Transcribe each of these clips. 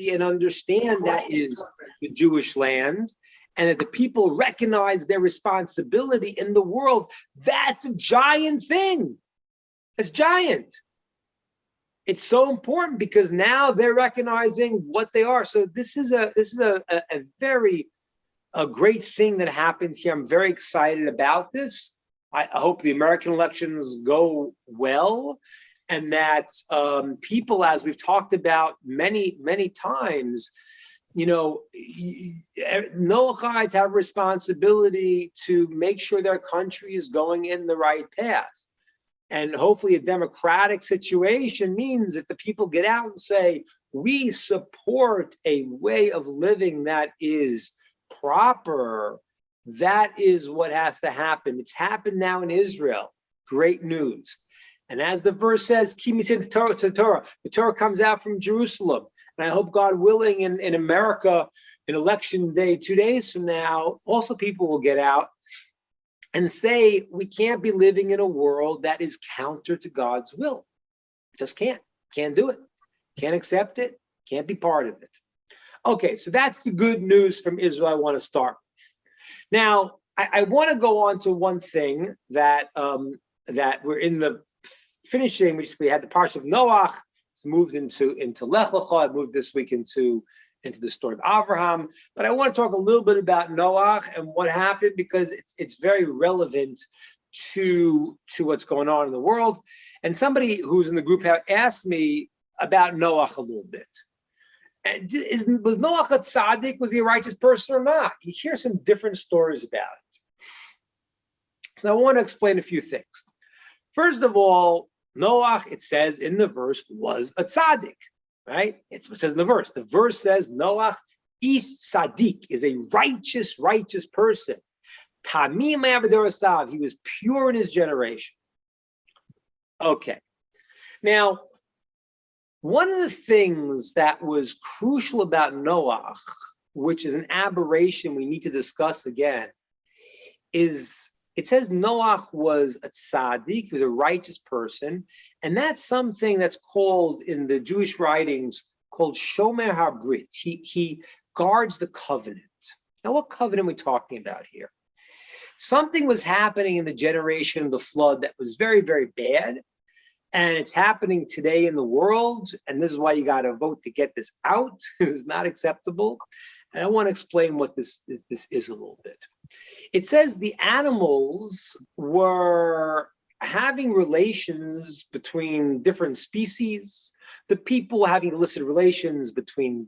see and understand that is the Jewish land, and that the people recognize their responsibility in the world. That's a giant thing. It's giant. It's so important because now they're recognizing what they are. So this is a very great thing that happened here. I'm very excited about this. I hope the American elections go well, and that people, as we've talked about many times, Noahides have responsibility to make sure their country is going in the right path. And hopefully a democratic situation means that the people get out and say, we support a way of living that is proper. That is what has to happen. It's happened now in Israel. Great news. And as the verse says, the Torah comes out from Jerusalem. And I hope, God willing, in America, in election day, 2 days from now, also people will get out and say, we can't be living in a world that is counter to God's will. Just can't do it. Can't accept it. Can't be part of it. Okay, so that's the good news from Israel I want to start with. Now, I want to go on to one thing that we're in the finishing. We had the Parsha of Noach. It's moved into Lech Lecha. It moved this week into the story of Abraham. But I want to talk a little bit about Noach and what happened, because it's very relevant to what's going on in the world. And somebody who's in the group asked me about Noach a little bit. And was Noach a tzaddik? Was he a righteous person or not? You hear some different stories about it. So I want to explain a few things. First of all, Noach, it says in the verse, was a tzaddik, right? It's what it says in the verse. The verse says Noach is tzaddik, is a righteous person. Tamim Avadorasav, he was pure in his generation. Okay. Now, one of the things that was crucial about Noach, which is an aberration we need to discuss again, is it says Noach was a tzaddik, he was a righteous person, and that's something that's called in the Jewish writings called Shomer HaBrit. He guards the covenant. Now, what covenant are we talking about here? Something was happening in the generation of the flood that was very, very bad, and it's happening today in the world, and this is why you got to vote to get this out. It's not acceptable. And I want to explain what this is a little bit. It says the animals were having relations between different species, the people having illicit relations between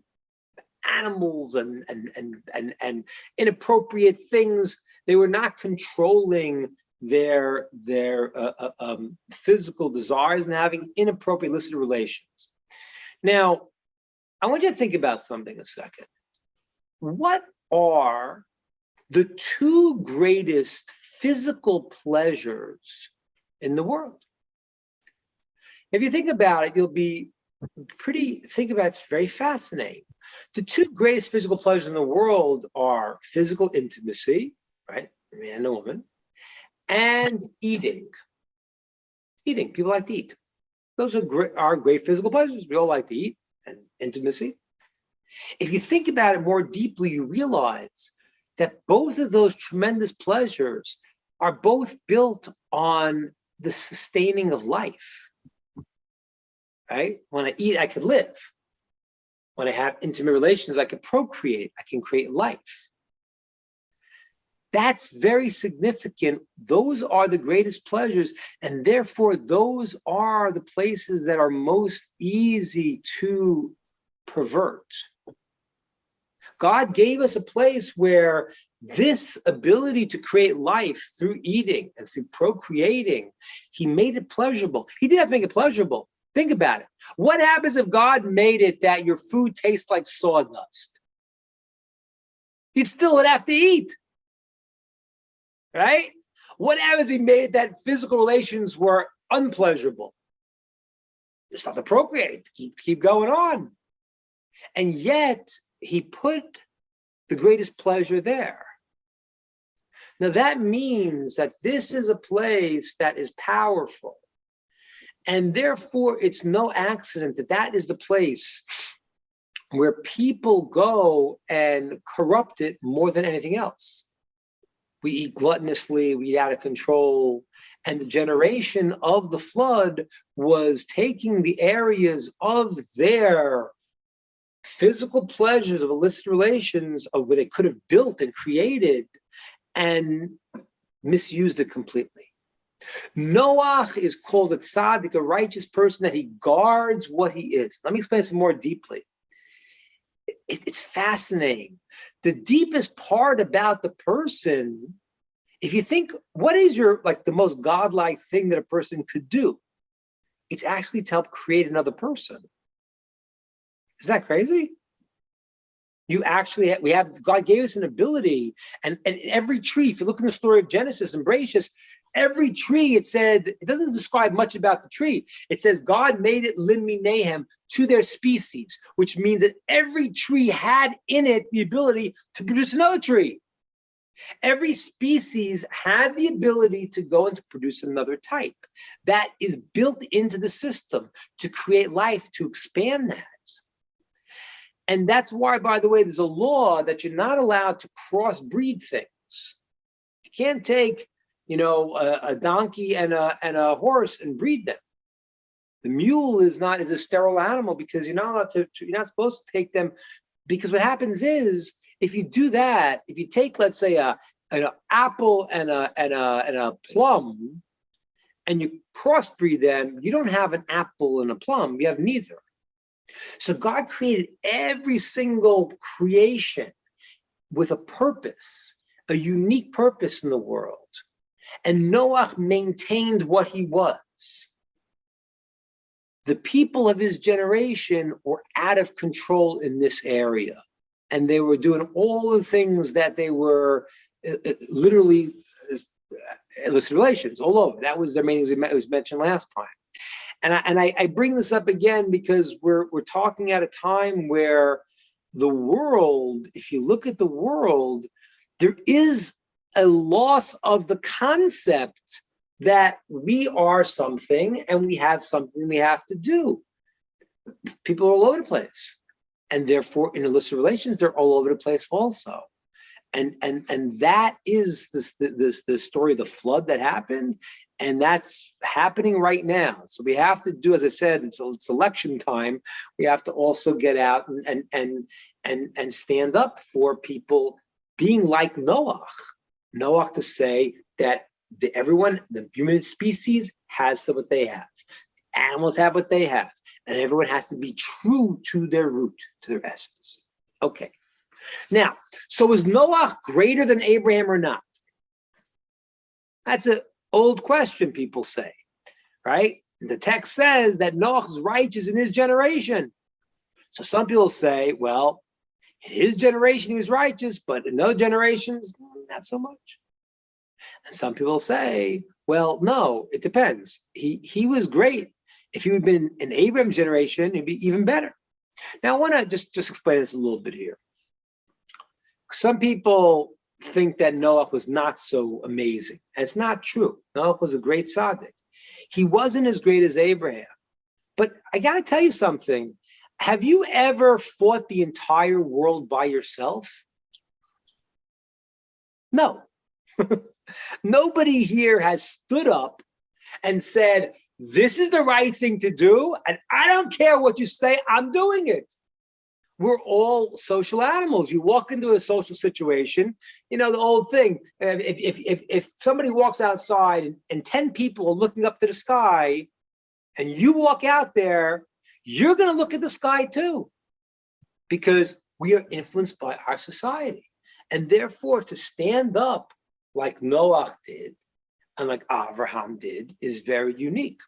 animals and inappropriate things. They were not controlling their physical desires and having inappropriate illicit relations. Now, I want you to think about something a second. What are the two greatest physical pleasures in the world? If you think about it, you'll be it's very fascinating. The two greatest physical pleasures in the world are physical intimacy, right? A man and a woman, and eating. Eating, people like to eat. Those are great physical pleasures. We all like to eat, and intimacy. If you think about it more deeply, you realize that both of those tremendous pleasures are both built on the sustaining of life, right? When I eat, I could live. When I have intimate relations, I can procreate, I can create life. That's very significant. Those are the greatest pleasures, and therefore those are the places that are most easy to pervert. God gave us a place where this ability to create life through eating and through procreating, he made it pleasurable. He didn't have to make it pleasurable. Think about it. What happens if God made it that your food tastes like sawdust? You still would have to eat, right? What happens if he made it that physical relations were unpleasurable? You still have to procreate, keep going on. And yet, he put the greatest pleasure there. Now that means that this is a place that is powerful. And therefore, it's no accident that that is the place where people go and corrupt it more than anything else. We eat gluttonously, we eat out of control. And the generation of the flood was taking the areas of their physical pleasures of illicit relations, of where they could have built and created, and misused it completely. Noah is called a tzaddik, a righteous person, that he guards what he is. Let me explain this more deeply. It's fascinating. The deepest part about the person, if you think, what is your, like, the most godlike thing that a person could do? It's actually to help create another person. Isn't that crazy? God gave us an ability, and every tree, if you look in the story of Genesis and Bereshit, every tree, it said, it doesn't describe much about the tree. It says God made it limminahem, to their species, which means that every tree had in it the ability to produce another tree. Every species had the ability to go and to produce another type. That is built into the system to create life, to expand that. And that's why, by the way, there's a law that you're not allowed to crossbreed things. You can't take, a donkey and a horse and breed them. The mule is a sterile animal, because you're not allowed you're not supposed to take them, because what happens is, if you do that, if you take, let's say, an apple and a plum, and you crossbreed them, you don't have an apple and a plum. You have neither. So God created every single creation with a purpose, a unique purpose in the world. And Noah maintained what he was. The people of his generation were out of control in this area. And they were doing all the things that they were literally illicit relations all over. That was their main thing. It was mentioned last time. And I bring this up again because we're talking at a time where the world, if you look at the world, there is a loss of the concept that we are something and we have something we have to do. People are all over the place. And therefore, in illicit relations, they're all over the place also. And that is the story of the flood that happened. And that's happening right now. So we have to do, as I said, it's election time. We have to also get out and stand up for people being like Noah. Noah, to say that the human species has what they have. Animals have what they have. And everyone has to be true to their root, to their essence. Okay. Now, so is Noah greater than Abraham or not? That's an old question, people say, right? The text says that Noah is righteous in his generation. So some people say, well, in his generation he was righteous, but in other generations, not so much. And some people say, well, no, it depends. He was great. If he would have been in Abraham's generation, it'd be even better. Now, I want to just explain this a little bit here. Some people think that Noah was not so amazing. And it's not true. Noah was a great tzaddik. He wasn't as great as Abraham. But I got to tell you something. Have you ever fought the entire world by yourself? No. Nobody here has stood up and said, this is the right thing to do, and I don't care what you say, I'm doing it. We're all social animals. You walk into a social situation, the old thing. If somebody walks outside and 10 people are looking up to the sky, and you walk out there, you're going to look at the sky too, because we are influenced by our society. And therefore, to stand up like Noah did and like Abraham did is very unique.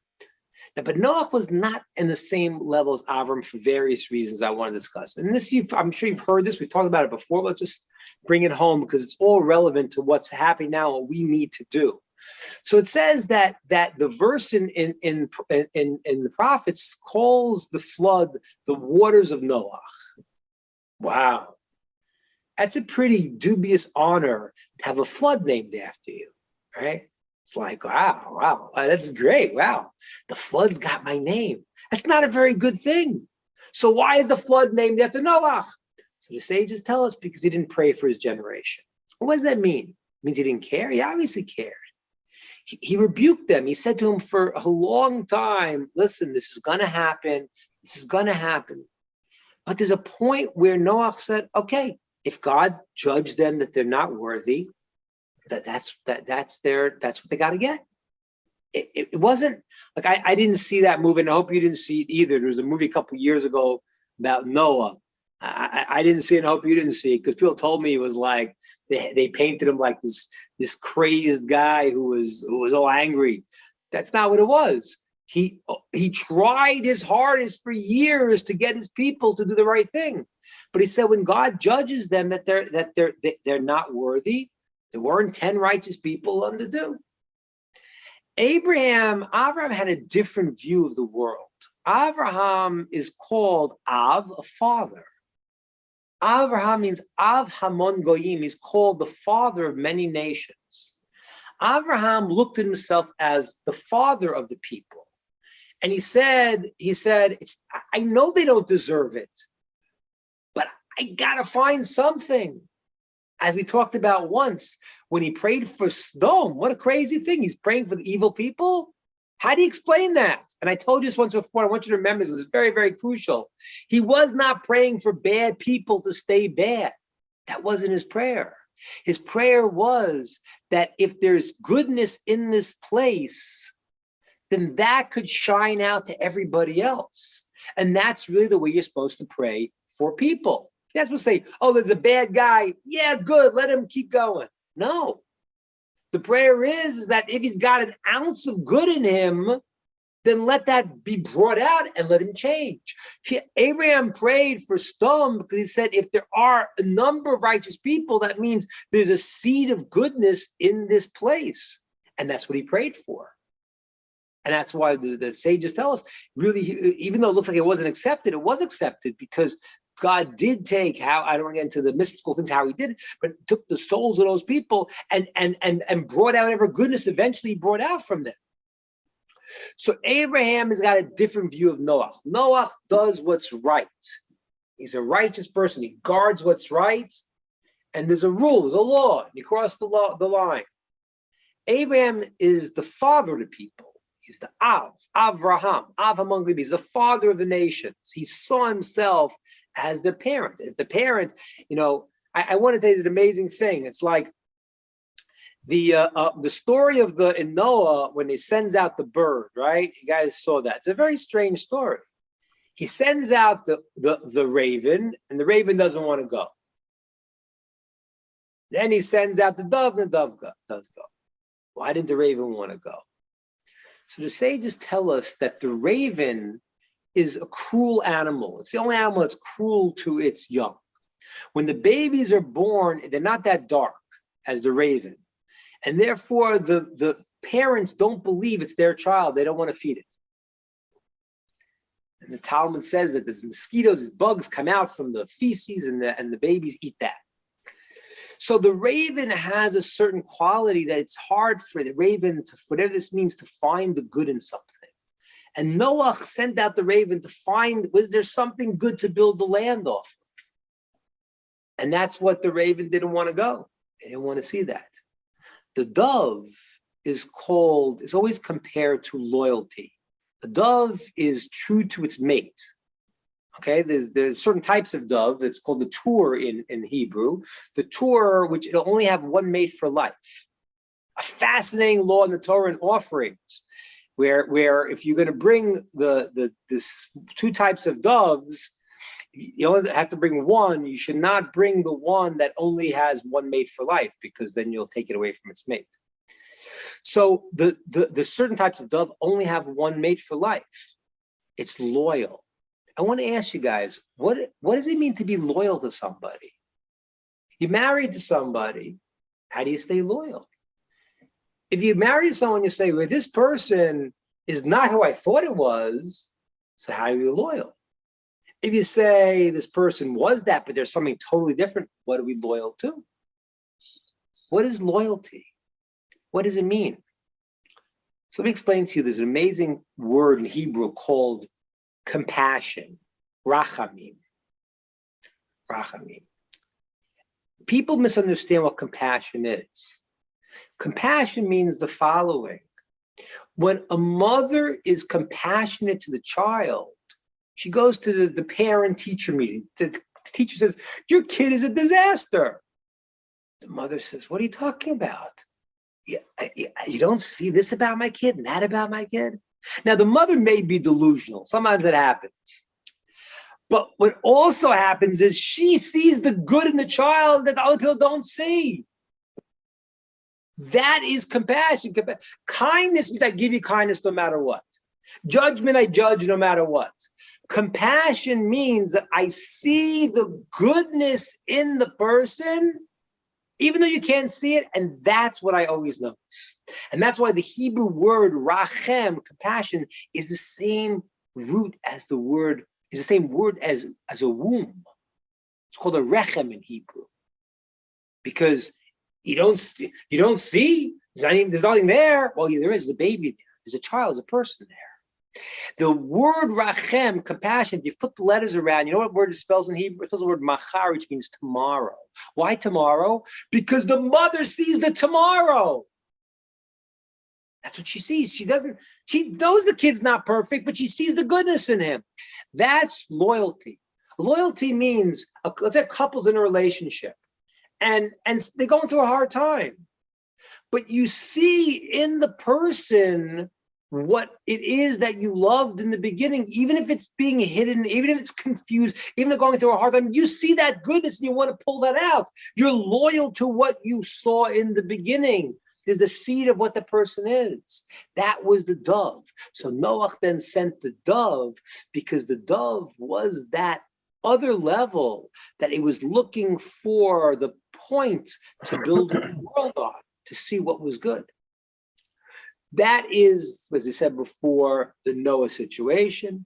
Now, but Noah was not in the same level as Avram for various reasons I want to discuss. And this, I'm sure you've heard this. We've talked about it before. Let's just bring it home because it's all relevant to what's happening now and what we need to do. So it says that the verse in the prophets calls the flood the waters of Noah. Wow. That's a pretty dubious honor to have a flood named after you, right? It's like, wow, that's great. Wow, the flood's got my name. That's not a very good thing. So why is the flood named after Noah? So the sages tell us because he didn't pray for his generation. What does that mean? It means he didn't care? He obviously cared. He rebuked them. He said to them for a long time, listen, this is going to happen. This is going to happen. But there's a point where Noah said, okay, if God judged them that they're not worthy, that's what they got to get. It wasn't like I didn't see that movie, and I hope you didn't see it either. There was a movie a couple of years ago about Noah. I didn't see it, and I hope you didn't see it, because people told me it was like they painted him like this crazed guy who was all angry. That's not what it was. He tried his hardest for years to get his people to do the right thing, but he said when God judges them that they're not worthy, there weren't 10 righteous people on to do. Abraham had a different view of the world. Abraham is called Av, a father. Abraham means Av Hamon Goyim. He's called the father of many nations. Abraham looked at himself as the father of the people. And he said, I know they don't deserve it, but I gotta find something. As we talked about once, when he prayed for Sodom, what a crazy thing. He's praying for the evil people. How do you explain that? And I told you this once before, I want you to remember this. It's very, very crucial. He was not praying for bad people to stay bad. That wasn't his prayer. His prayer was that if there's goodness in this place, then that could shine out to everybody else. And that's really the way you're supposed to pray for people. You're not supposed to say, oh, there's a bad guy. Yeah, good. Let him keep going. No. The prayer is that if he's got an ounce of good in him, then let that be brought out and let him change. Abraham prayed for Sodom because he said if there are a number of righteous people, that means there's a seed of goodness in this place. And that's what he prayed for. And that's why the sages tell us, really, even though it looks like it wasn't accepted, it was accepted because God did take, how I don't want to get into the mystical things, how he did it, but took the souls of those people and brought out whatever goodness eventually brought out from them. So Abraham has got a different view of Noah. Noah does what's right. He's a righteous person. He guards what's right. And there's a rule, there's a law. You cross the line. Abraham is the father of the people. He's the Avraham, among them. He's the father of the nations. He saw himself as the parent. And if the parent, I want to tell you an amazing thing. It's like the story of in Noah when he sends out the bird, right? You guys saw that. It's a very strange story. He sends out the raven, and the raven doesn't want to go. Then he sends out the dove, and the dove does go. Why didn't the raven want to go? So the sages tell us that the raven is a cruel animal. It's the only animal that's cruel to its young. When the babies are born, they're not that dark as the raven. And therefore, the parents don't believe it's their child. They don't want to feed it. And the Talmud says that there's mosquitoes, there's bugs come out from the feces, and the babies eat that. So the raven has a certain quality that it's hard for the raven to, whatever this means, to find the good in something. And Noah sent out the raven to find, was there something good to build the land off of? And that's what the raven didn't want to go. They didn't want to see that. The dove is always compared to loyalty. The dove is true to its mate. Okay, there's certain types of dove. It's called the tur in Hebrew. The tur, which it'll only have one mate for life. A fascinating law in the Torah and offerings, where if you're going to bring this two types of doves, you only have to bring one. You should not bring the one that only has one mate for life, because then you'll take it away from its mate. So the certain types of dove only have one mate for life. It's loyal. I want to ask you guys, what does it mean to be loyal to somebody? You're married to somebody. How do you stay loyal? If you marry someone, you say, well, this person is not who I thought it was, so how are you loyal? If you say this person was that, but there's something totally different, what are we loyal to? What is loyalty? What does it mean? So let me explain to you, there's an amazing word in Hebrew called compassion. Rachamim. Rachamim. People misunderstand what compassion is. Compassion means the following. When a mother is compassionate to the child, she goes to the parent-teacher meeting. The teacher says, your kid is a disaster. The mother says, what are you talking about? You don't see this about my kid and that about my kid? Now, the mother may be delusional. Sometimes it happens. But what also happens is she sees the good in the child that the other people don't see. That is compassion. Kindness means I give you kindness no matter what. Judgment, I judge no matter what. Compassion means that I see the goodness in the person, even though you can't see it, and that's what I always notice. And that's why the Hebrew word rachem, compassion, is the same root as the word, is the same word as a womb. It's called a rechem in Hebrew. Because you don't see, there's nothing there. Well, there is a baby there. There's a child, there's a person there. The word rachem, compassion, if you flip the letters around, you know what word it spells in Hebrew? It spells the word machar, which means tomorrow. Why tomorrow? Because the mother sees the tomorrow. That's what she sees. She knows the kid's not perfect, but she sees the goodness in him. That's loyalty. Loyalty means, let's say a couple's in a relationship and they're going through a hard time. But you see in the person what it is that you loved in the beginning, even if it's being hidden, even if it's confused, even if they're going through a hard time, you see that goodness and you want to pull that out. You're loyal to what you saw in the beginning. There's the seed of what the person is. That was the dove. So Noach then sent the dove because the dove was that other level that it was looking for the point to build the world on, to see what was good. That is, as I said before, the Noah situation.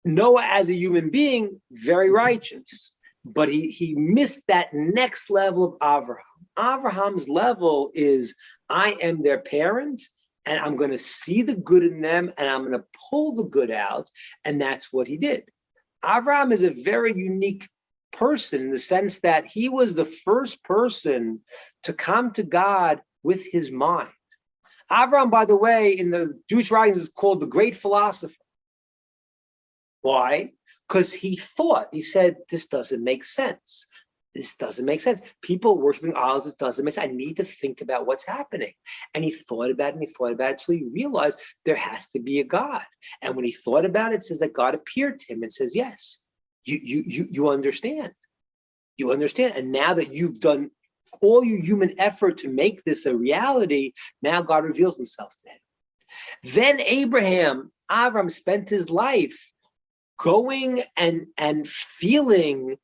Noah as a human being, very righteous, but he missed that next level of Avraham. Avraham's level is, I am their parent, and I'm going to see the good in them, and I'm going to pull the good out, and that's what he did. Avraham is a very unique person in the sense that he was the first person to come to God with his mind. Avraham, by the way, in the Jewish writings is called the great philosopher. Why? Because he said, this doesn't make sense. This doesn't make sense. People worshiping idols, this doesn't make sense. I need to think about what's happening. And he thought about it until he realized there has to be a God. And when he thought about it, it says that God appeared to him and says, yes, you understand. You understand. And now that you've done all your human effort to make this a reality, now God reveals himself to him. Then Avram spent his life going and feeling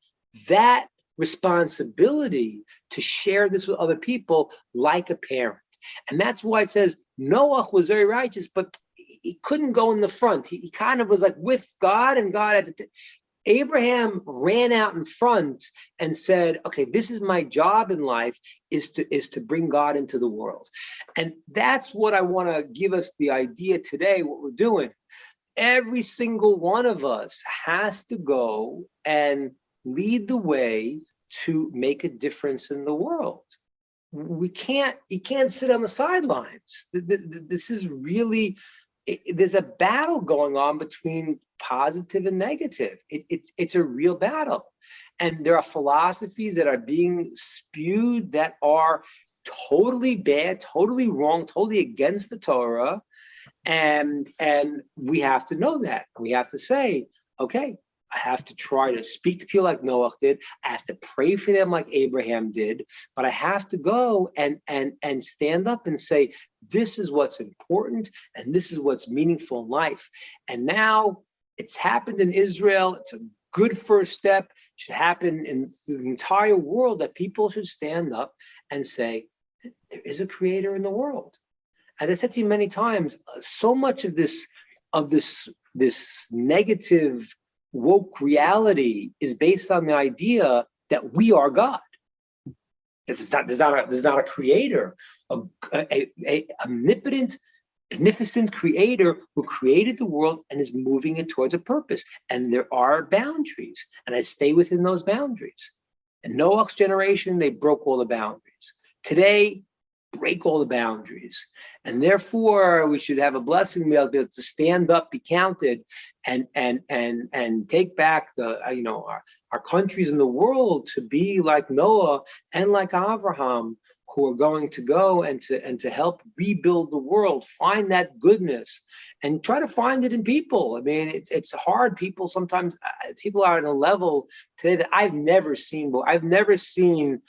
that responsibility to share this with other people like a parent. And that's why it says Noah was very righteous, but he couldn't go in the front. He kind of was like with God, and God had to Abraham ran out in front and said, okay, this is my job in life, is to bring God into the world. And that's what I want to give us the idea today, what we're doing. Every single one of us has to go and lead the way to make a difference in the world. You can't sit on the sidelines. This is really, there's a battle going on between positive and negative. It's a real battle. And there are philosophies that are being spewed that are totally bad, totally wrong, totally against the Torah. And we have to know that. We have to say, okay, I have to try to speak to people like Noah did. I have to pray for them like Abraham did. But I have to go and stand up and say, this is what's important and this is what's meaningful in life. And now it's happened in Israel. It's a good first step. It should happen in the entire world, that people should stand up and say, there is a creator in the world. As I said to you many times, so much of this negative woke reality is based on the idea that we are God. There's not a creator, a omnipotent, beneficent creator who created the world and is moving it towards a purpose. And there are boundaries, and I stay within those boundaries. In Noah's generation, they broke all the boundaries. Today, break all the boundaries. And therefore, we should have a blessing to be able to stand up, be counted, and take back our countries in the world to be like Noah and like Abraham, who are going to go and to help rebuild the world, find that goodness, and try to find it in people. I mean, it's hard. People sometimes, people are at a level today that I've never seen. I've never seen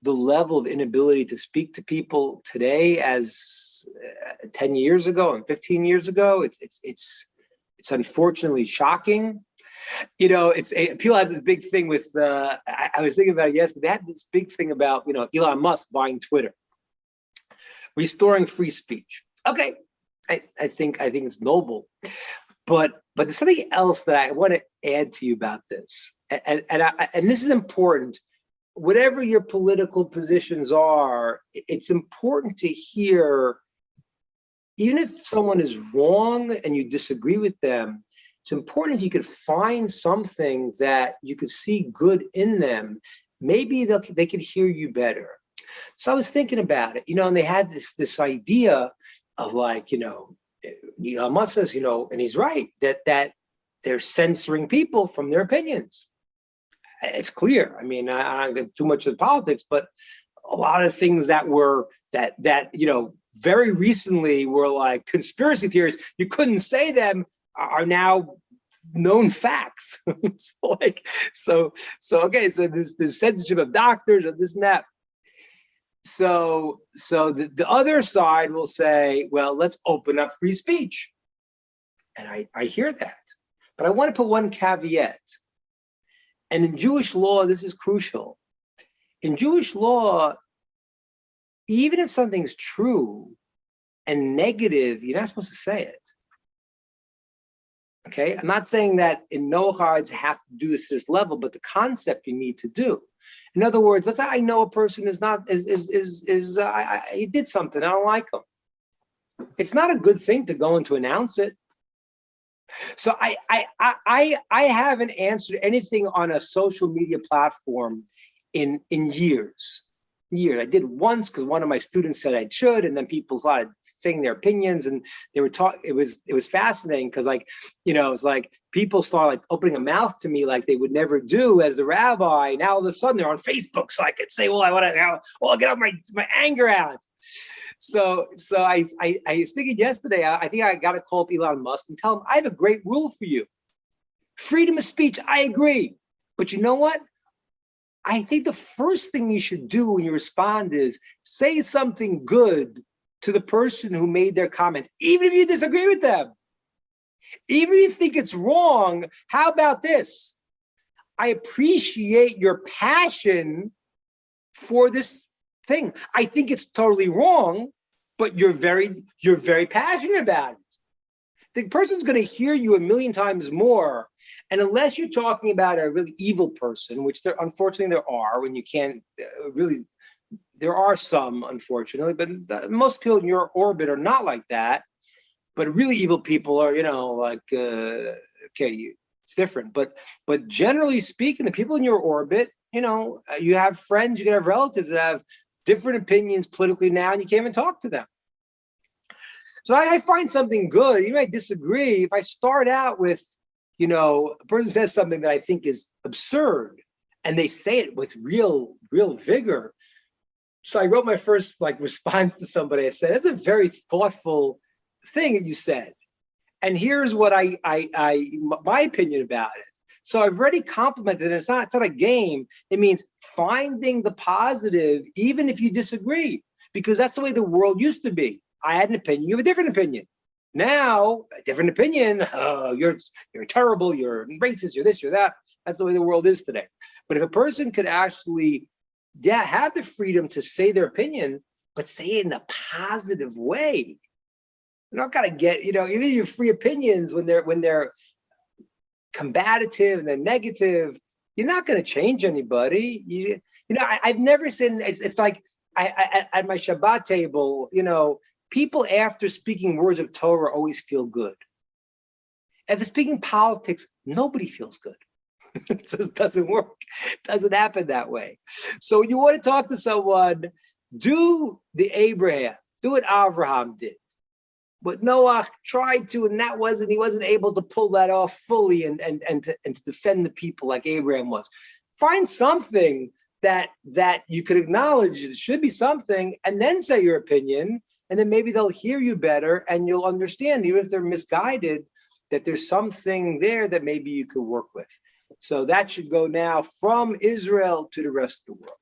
the level of inability to speak to people today as 10 years ago and 15 years ago. It's unfortunately shocking. People have this big thing with, I was thinking about it yesterday, they had this big thing about, Elon Musk buying Twitter, restoring free speech. Okay, I think it's noble, but there's something else that I want to add to you about this. And this is important. Whatever your political positions are, it's important to hear, even if someone is wrong and you disagree with them, it's important if you could find something that you could see good in them. Maybe they could hear you better. So I was thinking about it, and they had this idea of Elon Musk says, and he's right, that they're censoring people from their opinions. It's clear. I mean, I don't get too much of politics, but a lot of things that were that very recently were like conspiracy theories. You couldn't say them, are now known facts. So there's censorship of doctors and this and that. So the other side will say, well, let's open up free speech. And I hear that, but I want to put one caveat. And in Jewish law, this is crucial. In Jewish law, even if something's true and negative, you're not supposed to say it. Okay, I'm not saying that in Noahides have to do this to this level, but the concept you need to do. In other words, let's say I know a person he did something, I don't like him. It's not a good thing to go and to announce it. So I haven't answered anything on a social media platform in years. I did once because one of my students said I should, and then people started saying their opinions, and they were talking. It was fascinating because it's like people started opening a mouth to me like they would never do as the rabbi. Now all of a sudden they're on Facebook, so I could say, well, I want to get out my anger out. So I was thinking yesterday, I think I got to call up Elon Musk and tell him I have a great rule for you. Freedom of speech, I agree. But you know what? I think the first thing you should do when you respond is say something good to the person who made their comment, even if you disagree with them. Even if you think it's wrong, how about this? I appreciate your passion for this thing. I think it's totally wrong, but you're very passionate about it. The person's going to hear you a million times more. And unless you're talking about a really evil person, which unfortunately there are, when you can't there are some, unfortunately, but most people in your orbit are not like that. But really evil people are, okay, it's different. But generally speaking, the people in your orbit, you have friends, you can have relatives that have different opinions politically now, and you can't even talk to them. So I find something good, even if I disagree. If I start out with, a person says something that I think is absurd, and they say it with real vigor. So I wrote my first response to somebody. I said, "That's a very thoughtful thing that you said, and here's what my opinion about it." So I've already complimented it. It's not a game. It means finding the positive, even if you disagree, because that's the way the world used to be. I had an opinion, you have a different opinion. Now, a different opinion, you're terrible, you're racist, you're this, you're that. That's the way the world is today. But if a person could actually, have the freedom to say their opinion, but say it in a positive way. You're not gonna get, even your free opinions when they're combative and they're negative, you're not gonna change anybody. I've never seen, it's like I at my Shabbat table, People after speaking words of Torah always feel good. If they're speaking politics, nobody feels good. It just doesn't work. It doesn't happen that way. So when you want to talk to someone, do the Abraham, do what Abraham did. But Noah tried to, and he wasn't able to pull that off fully and to defend the people like Abraham was. Find something that you could acknowledge, it should be something, and then say your opinion, and then maybe they'll hear you better and you'll understand, even if they're misguided, that there's something there that maybe you could work with. So that should go now from Israel to the rest of the world.